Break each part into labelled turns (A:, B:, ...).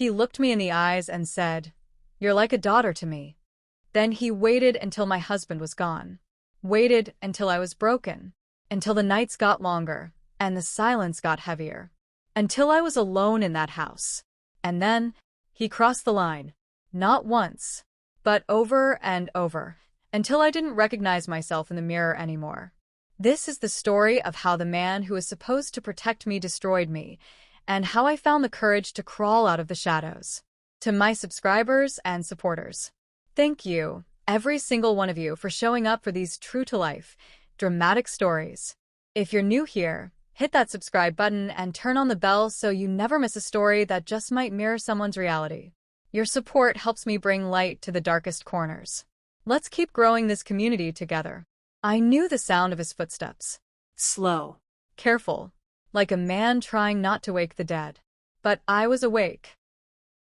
A: He looked me in the eyes and said, "You're like a daughter to me." Then he waited until my husband was gone. Waited until I was broken. Until the nights got longer, and the silence got heavier. Until I was alone in that house. And then, he crossed the line. Not once, but over and over, until I didn't recognize myself in the mirror anymore. This is the story of how the man who was supposed to protect me destroyed me, and how I found the courage to crawl out of the shadows. To my subscribers and supporters, thank you, every single one of you, for showing up for these true-to-life, dramatic stories. If you're new here, hit that subscribe button and turn on the bell so you never miss a story that just might mirror someone's reality. Your support helps me bring light to the darkest corners. Let's keep growing this community together. I knew the sound of his footsteps. Slow. Careful. Like a man trying not to wake the dead. But I was awake.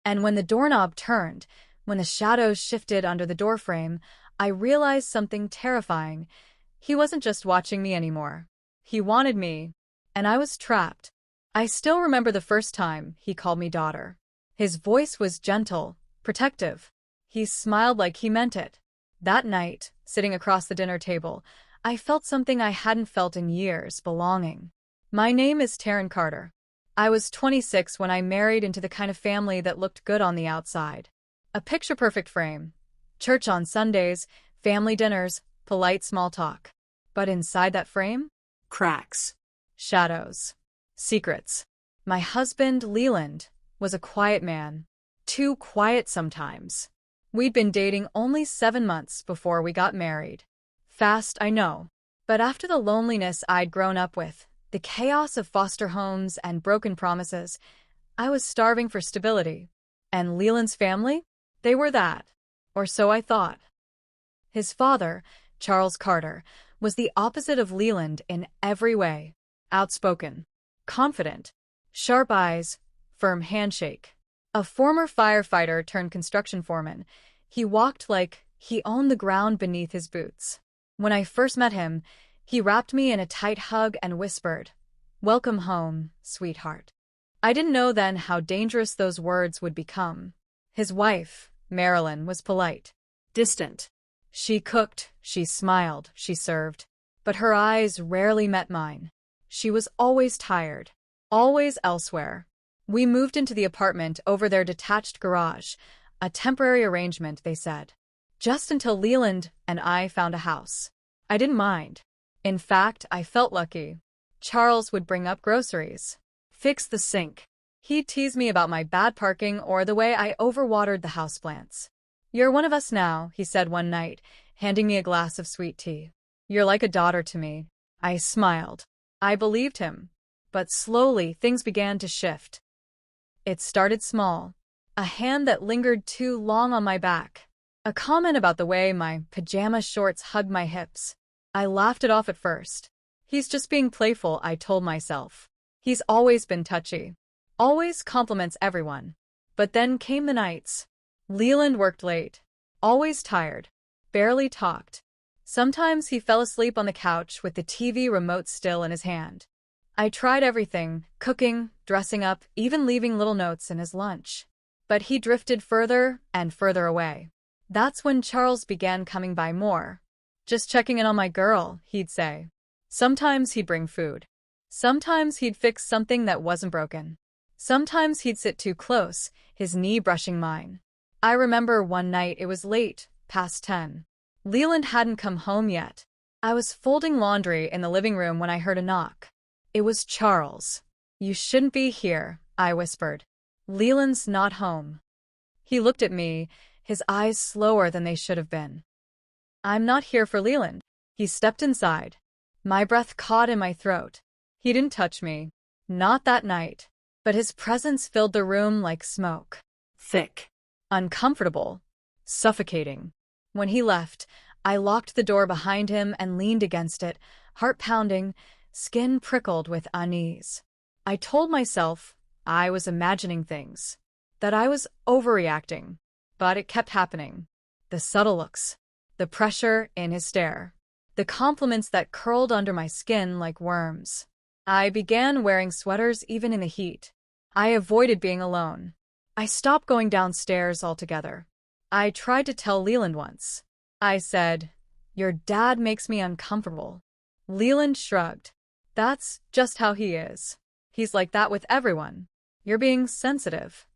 A: And when the doorknob turned, when the shadows shifted under the doorframe, I realized something terrifying. He wasn't just watching me anymore. He wanted me, and I was trapped. I still remember the first time he called me daughter. His voice was gentle, protective. He smiled like he meant it. That night, sitting across the dinner table, I felt something I hadn't felt in years: belonging. My name is Taryn Carter. I was 26 when I married into the kind of family that looked good on the outside. A picture-perfect frame. Church on Sundays, family dinners, polite small talk. But inside that frame? Cracks. Shadows. Secrets. My husband, Leland, was a quiet man. Too quiet sometimes. We'd been dating only 7 months before we got married. Fast, I know. But after the loneliness I'd grown up with, the chaos of foster homes and broken promises, I was starving for stability. And Leland's family? They were that. Or so I thought. His father, Charles Carter, was the opposite of Leland in every way. Outspoken. Confident. Sharp eyes. Firm handshake. A former firefighter turned construction foreman, he walked like he owned the ground beneath his boots. When I first met him, he wrapped me in a tight hug and whispered, "Welcome home, sweetheart." I didn't know then how dangerous those words would become. His wife, Marilyn, was polite, distant. She cooked, she smiled, she served. But her eyes rarely met mine. She was always tired, always elsewhere. We moved into the apartment over their detached garage, a temporary arrangement, they said. Just until Leland and I found a house. I didn't mind. In fact, I felt lucky. Charles would bring up groceries, fix the sink. He'd tease me about my bad parking or the way I overwatered the houseplants. "You're one of us now," he said one night, handing me a glass of sweet tea. "You're like a daughter to me." I smiled. I believed him. But slowly, things began to shift. It started small. A hand that lingered too long on my back. A comment about the way my pajama shorts hugged my hips. I laughed it off at first. He's just being playful, I told myself. He's always been touchy. Always compliments everyone. But then came the nights. Leland worked late. Always tired. Barely talked. Sometimes he fell asleep on the couch with the TV remote still in his hand. I tried everything, cooking, dressing up, even leaving little notes in his lunch. But he drifted further and further away. That's when Charles began coming by more. "Just checking in on my girl," he'd say. Sometimes he'd bring food. Sometimes he'd fix something that wasn't broken. Sometimes he'd sit too close, his knee brushing mine. I remember one night it was late, past 10. Leland hadn't come home yet. I was folding laundry in the living room when I heard a knock. It was Charles. "You shouldn't be here," I whispered. "Leland's not home." He looked at me, his eyes slower than they should have been. "I'm not here for Leland." He stepped inside. My breath caught in my throat. He didn't touch me. Not that night. But his presence filled the room like smoke. Thick. Uncomfortable. Suffocating. When he left, I locked the door behind him and leaned against it, heart pounding, skin prickled with unease. I told myself I was imagining things, that I was overreacting. But it kept happening. The subtle looks. The pressure in his stare. The compliments that curled under my skin like worms. I began wearing sweaters even in the heat. I avoided being alone. I stopped going downstairs altogether. I tried to tell Leland once. I said, "Your dad makes me uncomfortable." Leland shrugged. "That's just how he is. He's like that with everyone. You're being sensitive."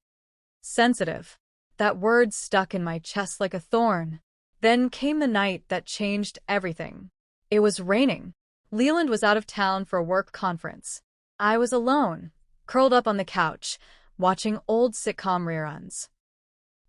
A: Sensitive. That word stuck in my chest like a thorn. Then came the night that changed everything. It was raining. Leland was out of town for a work conference. I was alone, curled up on the couch, watching old sitcom reruns.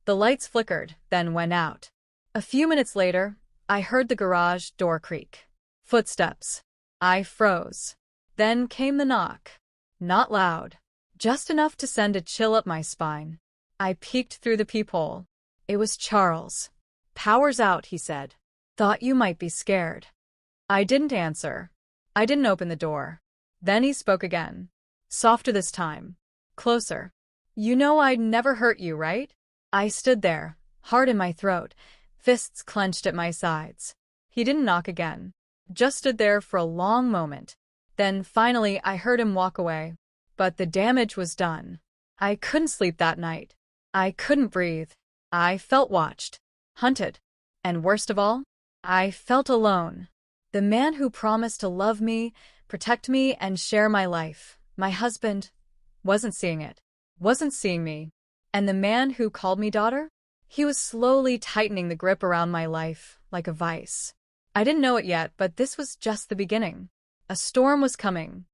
A: The lights flickered, then went out. A few minutes later, I heard the garage door creak. Footsteps. I froze. Then came the knock. Not loud, just enough to send a chill up my spine. I peeked through the peephole. It was Charles. "Power's out," he said. "Thought you might be scared." I didn't answer. I didn't open the door. Then he spoke again. Softer this time. Closer. "You know I'd never hurt you, right?" I stood there, heart in my throat, fists clenched at my sides. He didn't knock again. Just stood there for a long moment. Then finally I heard him walk away. But the damage was done. I couldn't sleep that night. I couldn't breathe. I felt watched. Hunted. And worst of all, I felt alone. The man who promised to love me, protect me, and share my life, my husband, wasn't seeing it. Wasn't seeing me. And the man who called me daughter? He was slowly tightening the grip around my life, like a vice. I didn't know it yet, but this was just the beginning. A storm was coming.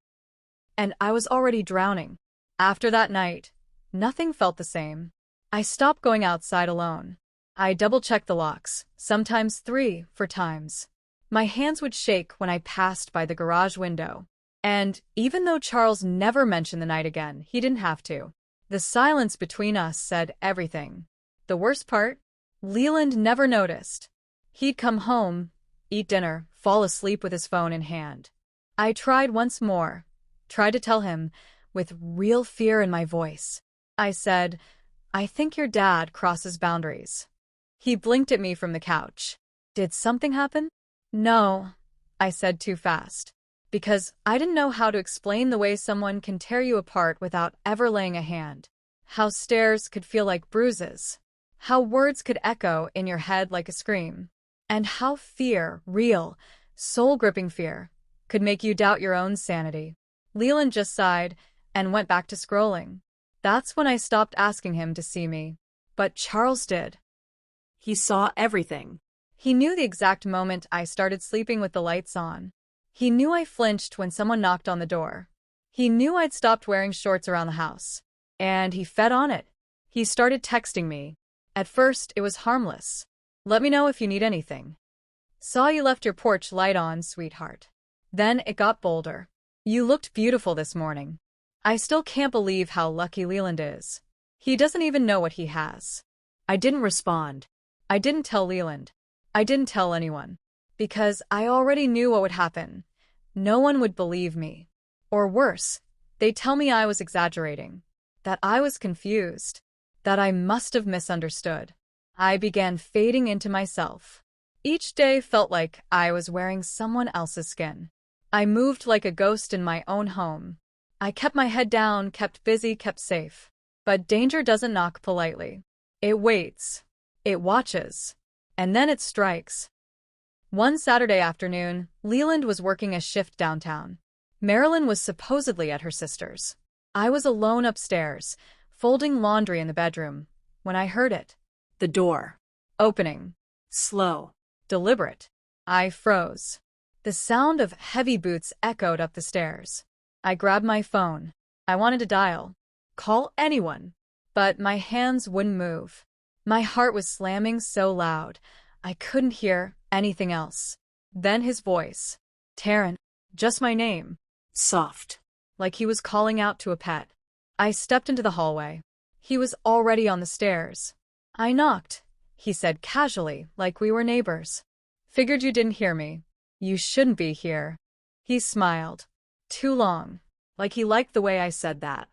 A: And I was already drowning. After that night, nothing felt the same. I stopped going outside alone. I double-checked the locks, sometimes 3 for times. My hands would shake when I passed by the garage window. And even though Charles never mentioned the night again, he didn't have to. The silence between us said everything. The worst part? Leland never noticed. He'd come home, eat dinner, fall asleep with his phone in hand. I tried once more. Tried to tell him, with real fear in my voice. I said, "I think your dad crosses boundaries." He blinked at me from the couch. "Did something happen?" "No," I said too fast. Because I didn't know how to explain the way someone can tear you apart without ever laying a hand. How stares could feel like bruises. How words could echo in your head like a scream. And how fear, real, soul-gripping fear, could make you doubt your own sanity. Leland just sighed and went back to scrolling. That's when I stopped asking him to see me. But Charles did. He saw everything. He knew the exact moment I started sleeping with the lights on. He knew I flinched when someone knocked on the door. He knew I'd stopped wearing shorts around the house. And he fed on it. He started texting me. At first, it was harmless. "Let me know if you need anything. Saw you left your porch light on, sweetheart." Then it got bolder. "You looked beautiful this morning." I still can't believe how lucky Leland is. He doesn't even know what he has. I didn't respond. I didn't tell Leland. I didn't tell anyone. Because I already knew what would happen. No one would believe me. Or worse, they'd tell me I was exaggerating. That I was confused. That I must have misunderstood. I began fading into myself. Each day felt like I was wearing someone else's skin. I moved like a ghost in my own home. I kept my head down, kept busy, kept safe. But danger doesn't knock politely. It waits. It watches. And then it strikes. One Saturday afternoon, Leland was working a shift downtown. Marilyn was supposedly at her sister's. I was alone upstairs, folding laundry in the bedroom, when I heard it. The door. Opening. Slow. Deliberate. I froze. The sound of heavy boots echoed up the stairs. I grabbed my phone. I wanted to dial. Call anyone. But my hands wouldn't move. My heart was slamming so loud, I couldn't hear anything else. Then his voice. "Taryn." Just my name. Soft. Like he was calling out to a pet. I stepped into the hallway. He was already on the stairs. "I knocked," he said casually, like we were neighbors. "Figured you didn't hear me. You shouldn't be here." He smiled. Too long. Like he liked the way I said that.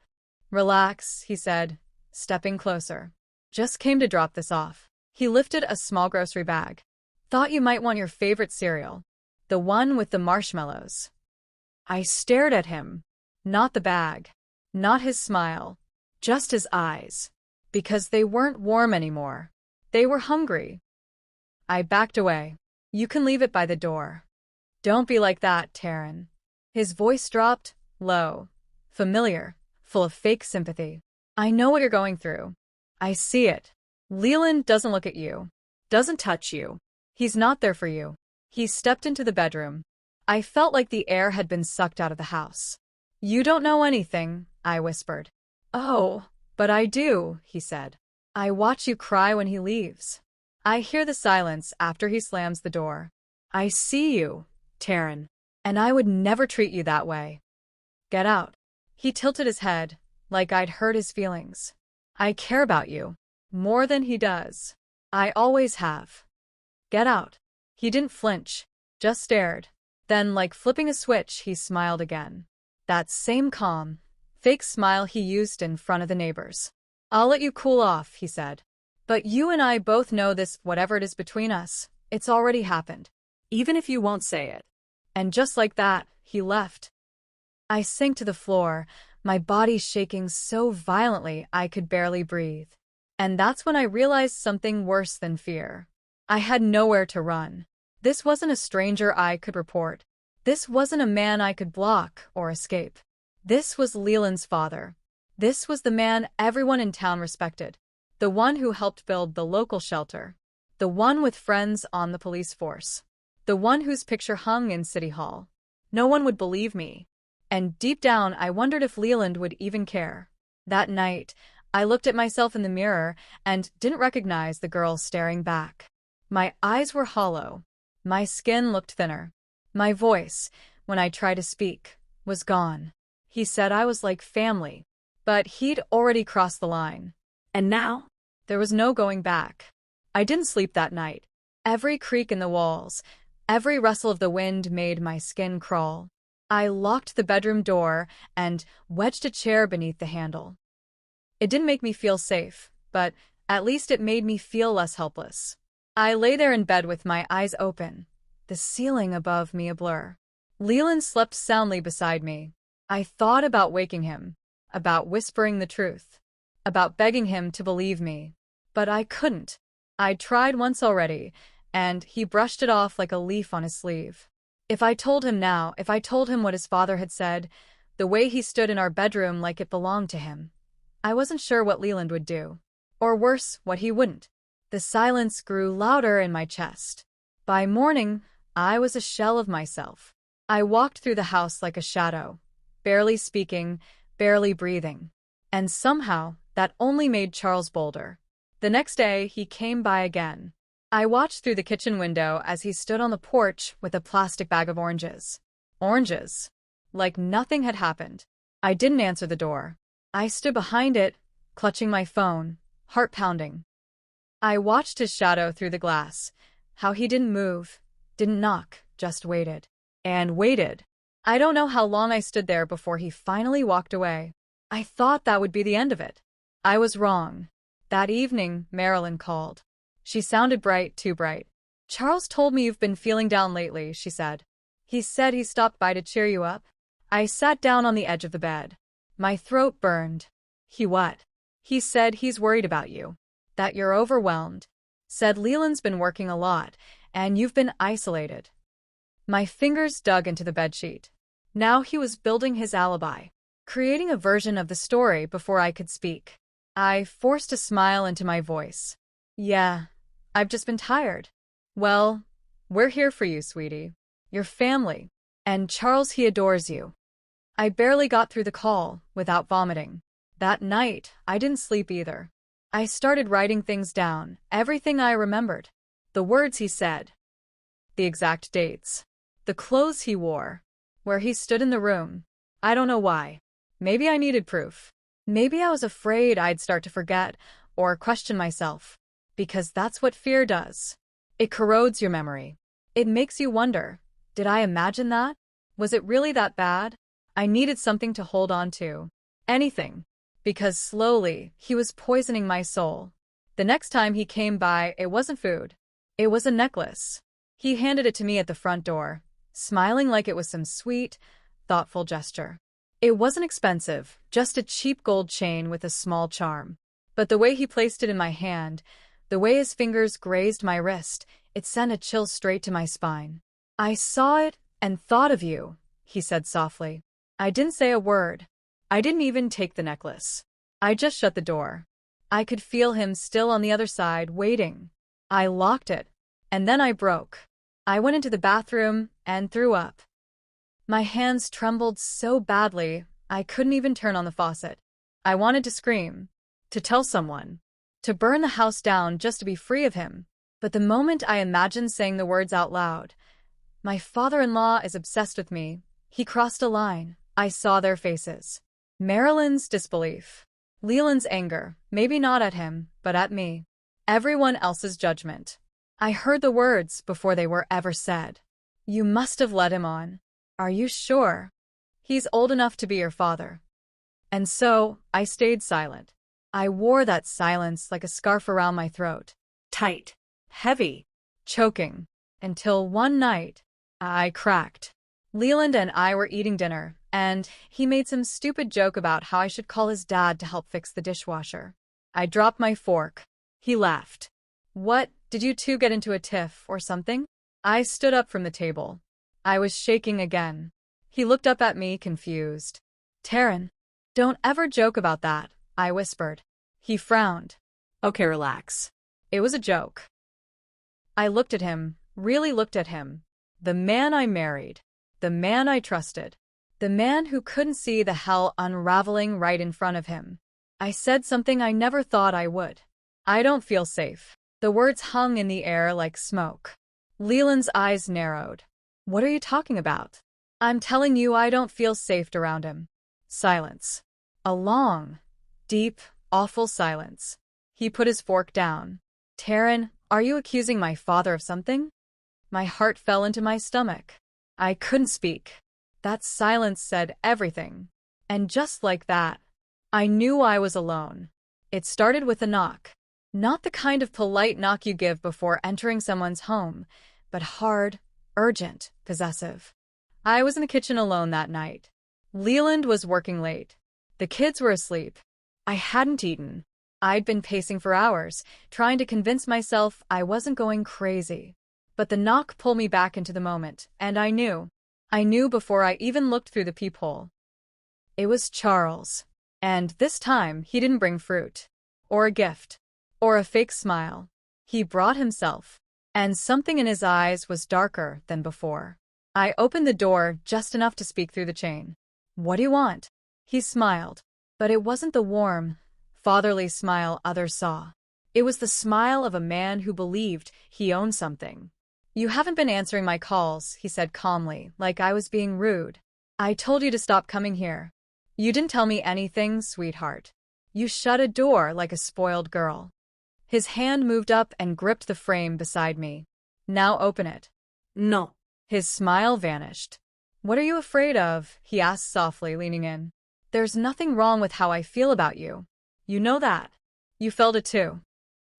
A: "Relax," he said, stepping closer. "Just came to drop this off." He lifted a small grocery bag. "Thought you might want your favorite cereal. The one with the marshmallows." I stared at him. Not the bag. Not his smile. Just his eyes. Because they weren't warm anymore. They were hungry. I backed away. You can leave it by the door. Don't be like that, Taryn. His voice dropped, low, familiar, full of fake sympathy. I know what you're going through. I see it. Leland doesn't look at you. Doesn't touch you. He's not there for you. He stepped into the bedroom. I felt like the air had been sucked out of the house. You don't know anything, I whispered. Oh, but I do, he said. I watch you cry when he leaves. I hear the silence after he slams the door. I see you, Taryn, and I would never treat you that way. Get out. He tilted his head, like I'd hurt his feelings. I care about you. More than he does. I always have. Get out. He didn't flinch, just stared. Then, like flipping a switch, he smiled again. That same calm, fake smile he used in front of the neighbors. I'll let you cool off, he said. But you and I both know this, whatever it is between us, it's already happened. Even if you won't say it. And just like that, he left. I sank to the floor, my body shaking so violently I could barely breathe. And that's when I realized something worse than fear. I had nowhere to run. This wasn't a stranger I could report. This wasn't a man I could block or escape. This was Leland's father. This was the man everyone in town respected. The one who helped build the local shelter. The one with friends on the police force. The one whose picture hung in City Hall. No one would believe me. And deep down, I wondered if Leland would even care. That night, I looked at myself in the mirror and didn't recognize the girl staring back. My eyes were hollow. My skin looked thinner. My voice, when I tried to speak, was gone. He said I was like family. But he'd already crossed the line. And now? There was no going back. I didn't sleep that night. Every creak in the walls, every rustle of the wind made my skin crawl. I locked the bedroom door and wedged a chair beneath the handle. It didn't make me feel safe, but at least it made me feel less helpless. I lay there in bed with my eyes open, the ceiling above me a blur. Leland slept soundly beside me. I thought about waking him, about whispering the truth, about begging him to believe me. But I couldn't. I'd tried once already, and he brushed it off like a leaf on his sleeve. If I told him now, if I told him what his father had said, the way he stood in our bedroom like it belonged to him, I wasn't sure what Leland would do. Or worse, what he wouldn't. The silence grew louder in my chest. By morning, I was a shell of myself. I walked through the house like a shadow, barely speaking, barely breathing. And somehow, that only made Charles bolder. The next day, he came by again. I watched through the kitchen window as he stood on the porch with a plastic bag of oranges. Oranges. Like nothing had happened. I didn't answer the door. I stood behind it, clutching my phone, heart pounding. I watched his shadow through the glass, how he didn't move, didn't knock, just waited. And waited. I don't know how long I stood there before he finally walked away. I thought that would be the end of it. I was wrong. That evening, Marilyn called. She sounded bright, too bright. Charles told me you've been feeling down lately, she said. He said he stopped by to cheer you up. I sat down on the edge of the bed. My throat burned. He what? He said he's worried about you. That you're overwhelmed. Said Leland's been working a lot, and you've been isolated. My fingers dug into the bedsheet. Now he was building his alibi, creating a version of the story before I could speak. I forced a smile into my voice. Yeah, I've just been tired. Well, we're here for you, sweetie. Your family. And Charles, he adores you. I barely got through the call without vomiting. That night, I didn't sleep either. I started writing things down, everything I remembered. The words he said. The exact dates. The clothes he wore. Where he stood in the room. I don't know why. Maybe I needed proof. Maybe I was afraid I'd start to forget or question myself. Because that's what fear does. It corrodes your memory. It makes you wonder, did I imagine that? Was it really that bad? I needed something to hold on to. Anything. Because slowly, he was poisoning my soul. The next time he came by, it wasn't food. It was a necklace. He handed it to me at the front door, smiling like it was some sweet, thoughtful gesture. It wasn't expensive, just a cheap gold chain with a small charm. But the way he placed it in my hand, the way his fingers grazed my wrist, it sent a chill straight to my spine. "I saw it and thought of you," he said softly. I didn't say a word. I didn't even take the necklace. I just shut the door. I could feel him still on the other side, waiting. I locked it, and then I broke. I went into the bathroom and threw up. My hands trembled so badly, I couldn't even turn on the faucet. I wanted to scream, to tell someone, to burn the house down just to be free of him. But the moment I imagined saying the words out loud, "My father-in-law is obsessed with me," he crossed a line. I saw their faces. Marilyn's disbelief. Leland's anger, maybe not at him, but at me. Everyone else's judgment. I heard the words before they were ever said. "You must have led him on. Are you sure? He's old enough to be your father." And so, I stayed silent. I wore that silence like a scarf around my throat. Tight. Heavy. Choking. Until one night, I cracked. Leland and I were eating dinner, and he made some stupid joke about how I should call his dad to help fix the dishwasher. I dropped my fork. He laughed. "What, did you two get into a tiff or something?" I stood up from the table. I was shaking again. He looked up at me, confused. "Taryn, don't ever joke about that," I whispered. He frowned. "Okay, relax. It was a joke." I looked at him, really looked at him. The man I married. The man I trusted. The man who couldn't see the hell unraveling right in front of him. I said something I never thought I would. "I don't feel safe." The words hung in the air like smoke. Leland's eyes narrowed. "What are you talking about?" "I'm telling you I don't feel safe around him." Silence. A long, deep, awful silence. He put his fork down. "Taryn, are you accusing my father of something?" My heart fell into my stomach. I couldn't speak. That silence said everything. And just like that, I knew I was alone. It started with a knock. Not the kind of polite knock you give before entering someone's home, but hard, urgent, possessive. I was in the kitchen alone that night. Leland was working late. The kids were asleep. I hadn't eaten. I'd been pacing for hours, trying to convince myself I wasn't going crazy. But the knock pulled me back into the moment, and I knew. I knew before I even looked through the peephole. It was Charles. And this time, he didn't bring fruit. Or a gift. Or a fake smile. He brought himself. And something in his eyes was darker than before. I opened the door just enough to speak through the chain. "What do you want?" He smiled. But it wasn't the warm, fatherly smile others saw. It was the smile of a man who believed he owned something. "You haven't been answering my calls," he said calmly, like I was being rude. "I told you to stop coming here. You didn't tell me anything, sweetheart. You shut a door like a spoiled girl." His hand moved up and gripped the frame beside me. "Now open it." "No." His smile vanished. "What are you afraid of?" he asked softly, leaning in. "There's nothing wrong with how I feel about you. You know that. You felt it too."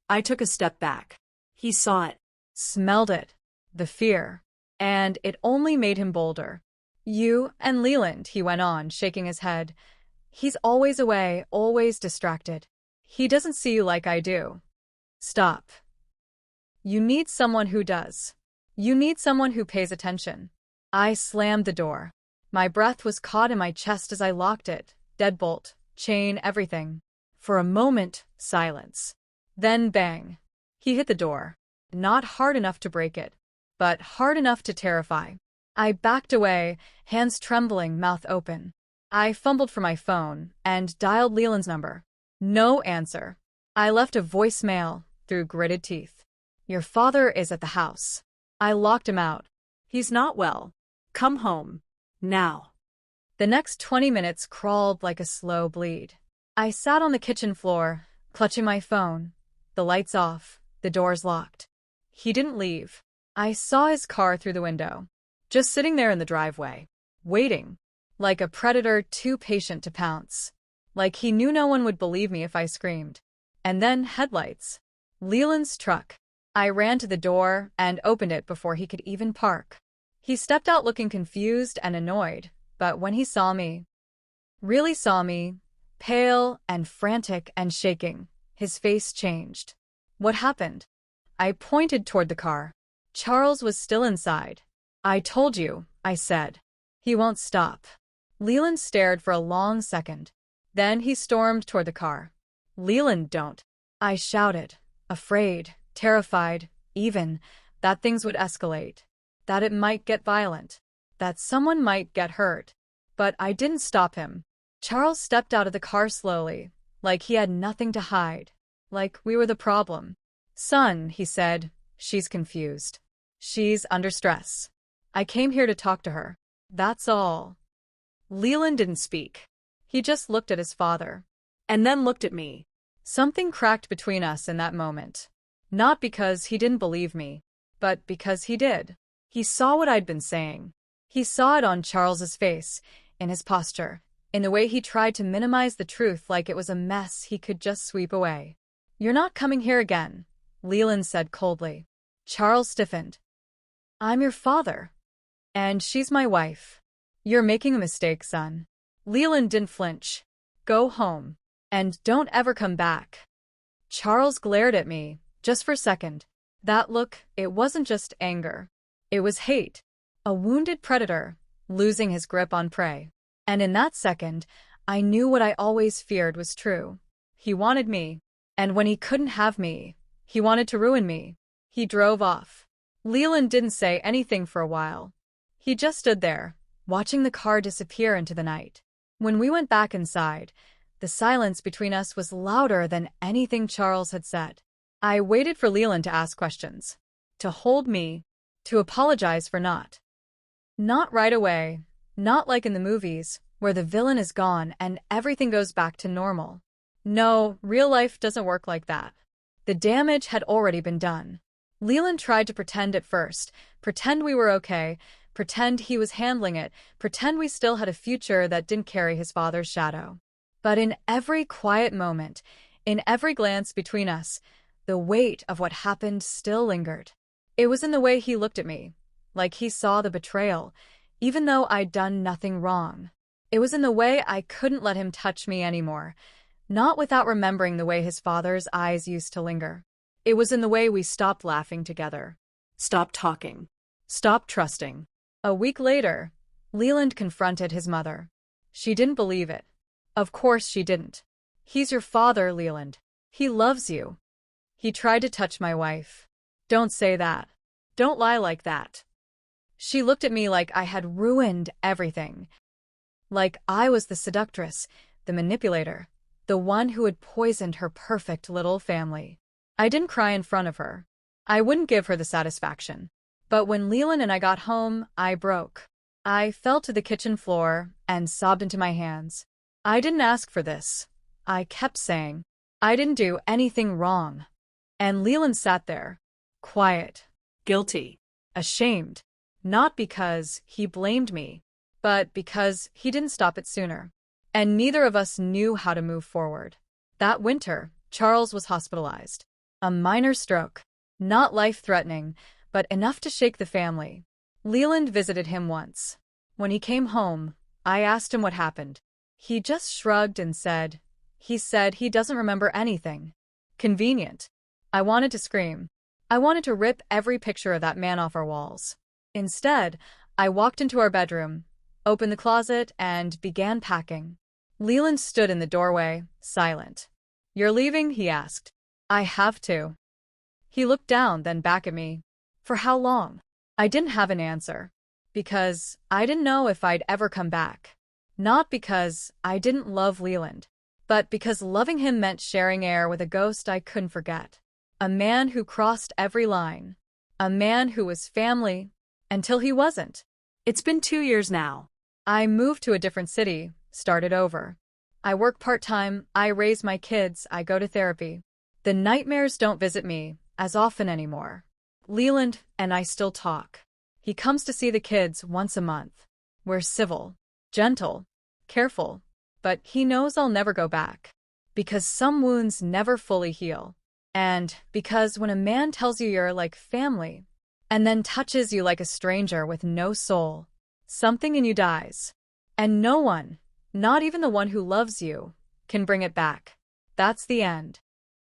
A: I took a step back. He saw it. Smelled it. The fear. And it only made him bolder. "You and Leland," he went on, shaking his head. "He's always away, always distracted. He doesn't see you like I do. Stop. You need someone who does. You need someone who pays attention." I slammed the door. My breath was caught in my chest as I locked it. Deadbolt, chain, everything. For a moment, silence. Then bang. He hit the door. Not hard enough to break it, but hard enough to terrify. I backed away, hands trembling, mouth open. I fumbled for my phone and dialed Leland's number. No answer. I left a voicemail through gritted teeth. "Your father is at the house." I locked him out. "He's not well. Come home. Now." The next 20 minutes crawled like a slow bleed. I sat on the kitchen floor, clutching my phone. The lights off, the doors locked. He didn't leave. I saw his car through the window, just sitting there in the driveway, waiting, like a predator too patient to pounce. Like he knew no one would believe me if I screamed. And then headlights. Leland's truck. I ran to the door and opened it before he could even park. He stepped out looking confused and annoyed, but when he saw me, really saw me, pale and frantic and shaking, His face changed. What happened? I pointed toward the car. Charles was still inside. I told you, I said. He won't stop. Leland stared for a long second. Then he stormed toward the car. Leland, don't. I shouted, afraid, terrified, even, that things would escalate, that it might get violent, that someone might get hurt. But I didn't stop him. Charles stepped out of the car slowly, like he had nothing to hide, like we were the problem. Son, he said, she's confused. She's under stress. I came here to talk to her. That's all. Leland didn't speak. He just looked at his father. And then looked at me. Something cracked between us in that moment. Not because he didn't believe me, but because he did. He saw what I'd been saying. He saw it on Charles's face, in his posture, in the way he tried to minimize the truth like it was a mess he could just sweep away. You're not coming here again, Leland said coldly. Charles stiffened. I'm your father. And she's my wife. You're making a mistake, son. Leland didn't flinch. Go home. And don't ever come back. Charles glared at me, just for a second. That look, it wasn't just anger. It was hate. A wounded predator, losing his grip on prey. And in that second, I knew what I always feared was true. He wanted me. And when he couldn't have me, he wanted to ruin me. He drove off. Leland didn't say anything for a while. He just stood there, watching the car disappear into the night. When we went back inside, the silence between us was louder than anything Charles had said. I waited for Leland to ask questions, to hold me, to apologize for not. Not right away, not like in the movies, where the villain is gone and everything goes back to normal. No, real life doesn't work like that. The damage had already been done. Leland tried to pretend at first, pretend we were okay, pretend he was handling it, pretend we still had a future that didn't carry his father's shadow. But in every quiet moment, in every glance between us, the weight of what happened still lingered. It was in the way he looked at me, like he saw the betrayal, even though I'd done nothing wrong. It was in the way I couldn't let him touch me anymore, not without remembering the way his father's eyes used to linger. It was in the way we stopped laughing together, stopped talking, stopped trusting. A week later, Leland confronted his mother. She didn't believe it. Of course she didn't. He's your father, Leland. He loves you. He tried to touch my wife. Don't say that. Don't lie like that. She looked at me like I had ruined everything. Like I was the seductress, the manipulator, the one who had poisoned her perfect little family. I didn't cry in front of her. I wouldn't give her the satisfaction. But when Leland and I got home, I broke. I fell to the kitchen floor and sobbed into my hands. I didn't ask for this. I kept saying, I didn't do anything wrong. And Leland sat there, quiet, guilty, ashamed, not because he blamed me, but because he didn't stop it sooner. And neither of us knew how to move forward. That winter, Charles was hospitalized. A minor stroke, not life-threatening, but enough to shake the family. Leland visited him once. When he came home, I asked him what happened. He just shrugged and said he doesn't remember anything. Convenient. I wanted to scream. I wanted to rip every picture of that man off our walls. Instead, I walked into our bedroom, opened the closet, and began packing. Leland stood in the doorway, silent. You're leaving? He asked. I have to. He looked down, then back at me. For how long? I didn't have an answer. Because I didn't know if I'd ever come back. Not because I didn't love Leland, but because loving him meant sharing air with a ghost I couldn't forget. A man who crossed every line. A man who was family, until he wasn't. It's been 2 years now. I moved to a different city, started over. I work part-time, I raise my kids, I go to therapy. The nightmares don't visit me as often anymore. Leland and I still talk. He comes to see the kids once a month. We're civil, gentle, careful, but he knows I'll never go back. Because some wounds never fully heal. And because when a man tells you you're like family, and then touches you like a stranger with no soul, something in you dies. And no one, not even the one who loves you, can bring it back. That's the end.